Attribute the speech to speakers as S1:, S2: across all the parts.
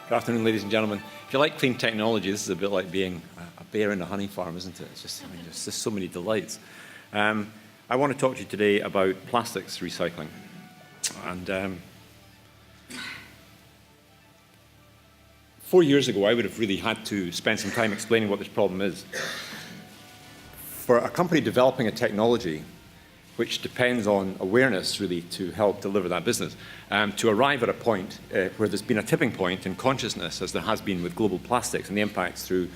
S1: Good afternoon, ladies and gentlemen. If you like clean technology, this is a bit like being a bear in a honey farm, isn't it? It's just, there's just so many delights. I want to talk to you today about plastics recycling. And 4 years ago, I would have really had to spend some time explaining what this problem is. For a company developing a technology which depends on awareness, really, to help deliver that business, to arrive at a point where there's been a tipping point in consciousness, as there has been with global plastics and the impacts through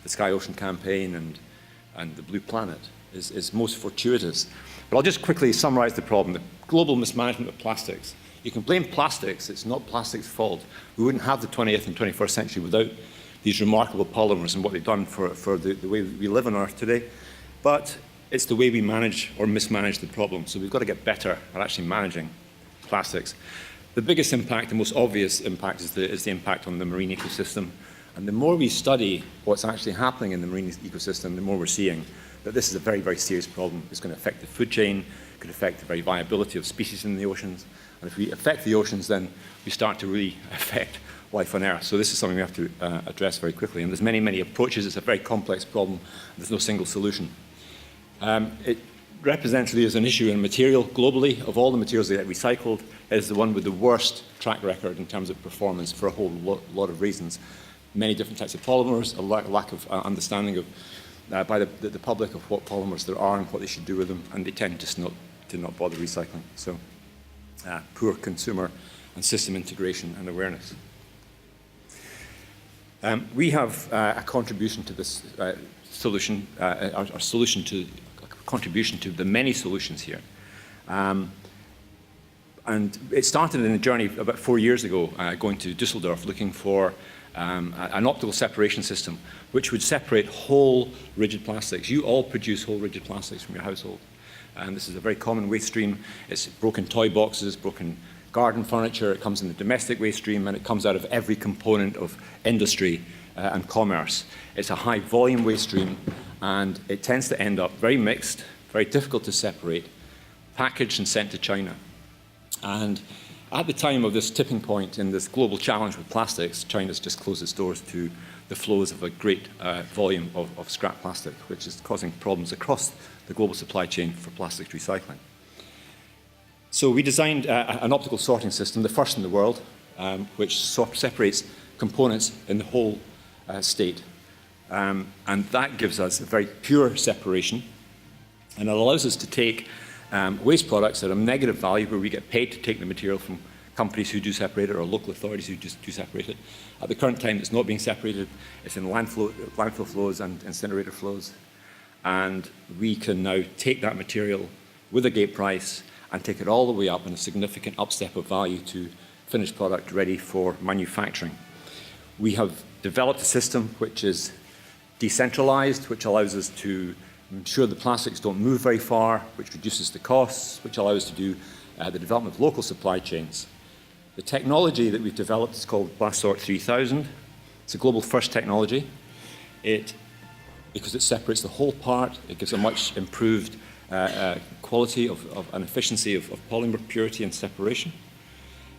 S1: the Sky Ocean campaign and the Blue Planet, is most fortuitous. But I'll just quickly summarize the problem. The global mismanagement of plastics. You can blame plastics. It's not plastic's fault. We wouldn't have the 20th and 21st century without these remarkable polymers and what they've done for the way we live on Earth today. But it's the way we manage or mismanage the problem. So we've got to get better at actually managing plastics. The biggest impact, the most obvious impact, is the impact on the marine ecosystem. And the more we study what's actually happening in the marine ecosystem, the more we're seeing that this is a very, very serious problem. It's going to affect the food chain, it could affect the very viability of species in the oceans. And if we affect the oceans, then we start to really affect life on Earth. So this is something we have to address very quickly. And there's many, many approaches. It's a very complex problem. There's no single solution. It represents really as an issue in material globally. Of all the materials that get recycled, it is the one with the worst track record in terms of performance for a whole lot of reasons. Many different types of polymers, a lack of understanding of, by the public of what polymers there are and what they should do with them, and they tend just not bother recycling. So poor consumer and system integration and awareness. We have a contribution to this solution, our solution to contribution to the many solutions here. And it started in a journey about 4 years ago, going to Düsseldorf, looking for an optical separation system which would separate whole rigid plastics. You all produce whole rigid plastics from your household. And this is a very common waste stream. It's broken toy boxes, broken garden furniture. It comes in the domestic waste stream, and it comes out of every component of industry and commerce. It's a high volume waste stream, and it tends to end up very mixed, very difficult to separate, packaged and sent to China. And at the time of this tipping point in this global challenge with plastics, China's just closed its doors to the flows of a great volume of scrap plastic, which is causing problems across the global supply chain for plastics recycling. So we designed an optical sorting system, the first in the world, which separates components in the whole state. And that gives us a very pure separation, and it allows us to take waste products that have negative value, where we get paid to take the material from companies who do separate it or local authorities who just do separate it. At the current time, it's not being separated. It's in landfill flows and incinerator flows. And we can now take that material with a gate price and take it all the way up in a significant upstep of value to finished product ready for manufacturing. We have developed a system which is decentralized, which allows us to ensure the plastics don't move very far, which reduces the costs, which allows us to do the development of local supply chains. The technology that we've developed is called BlastSort 3000. It's a global first technology. Because it separates the whole part, it gives a much improved quality and efficiency of polymer purity and separation.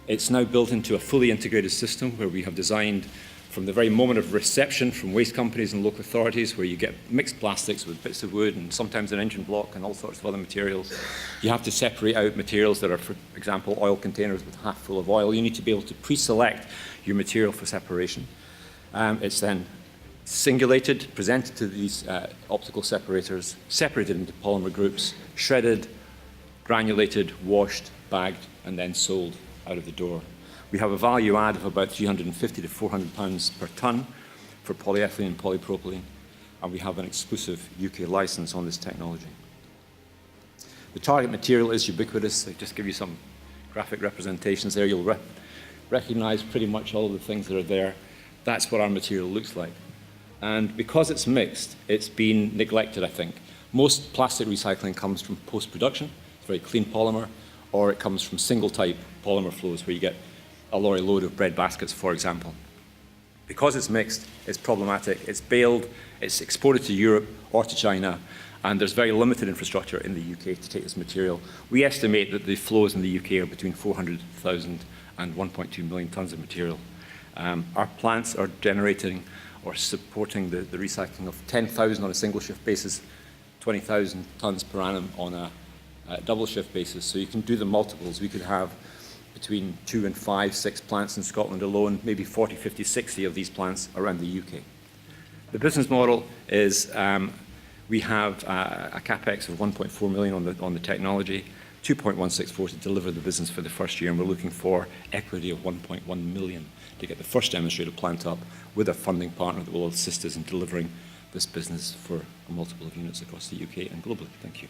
S1: It's now built into a fully integrated system where we have designed from the very moment of reception from waste companies and local authorities, where you get mixed plastics with bits of wood and sometimes an engine block and all sorts of other materials. You have to separate out materials that are, for example, oil containers with half full of oil. You need to be able to pre-select your material for separation. It's then singulated, presented to these optical separators, separated into polymer groups, shredded, granulated, washed, bagged, and then sold out of the door. We have a value add of about 350 to 400 pounds per tonne for polyethylene and polypropylene, and we have an exclusive UK license on this technology. The target material is ubiquitous. I just give you some graphic representations there. You'll recognize pretty much all of the things that are there. That's what our material looks like. And because it's mixed, it's been neglected, I think. Most plastic recycling comes from post-production. It's very clean polymer, or it comes from single-type polymer flows, where you get a lorry load of bread baskets, for example. Because it's mixed, it's problematic. It's baled, it's exported to Europe or to China, and there's very limited infrastructure in the UK to take this material. We estimate that the flows in the UK are between 400,000 and 1.2 million tonnes of material. Our plants are generating or supporting the recycling of 10,000 on a single shift basis, 20,000 tonnes per annum on a double shift basis. So you can do the multiples. We could have between 2 and 5, 6 plants in Scotland alone, maybe 40, 50, 60 of these plants around the UK. The business model is we have a capex of 1.4 million on the technology, 2.164 to deliver the business for the first year, and we're looking for equity of 1.1 million to get the first demonstrator plant up with a funding partner that will assist us in delivering this business for a multiple of units across the UK and globally. Thank you.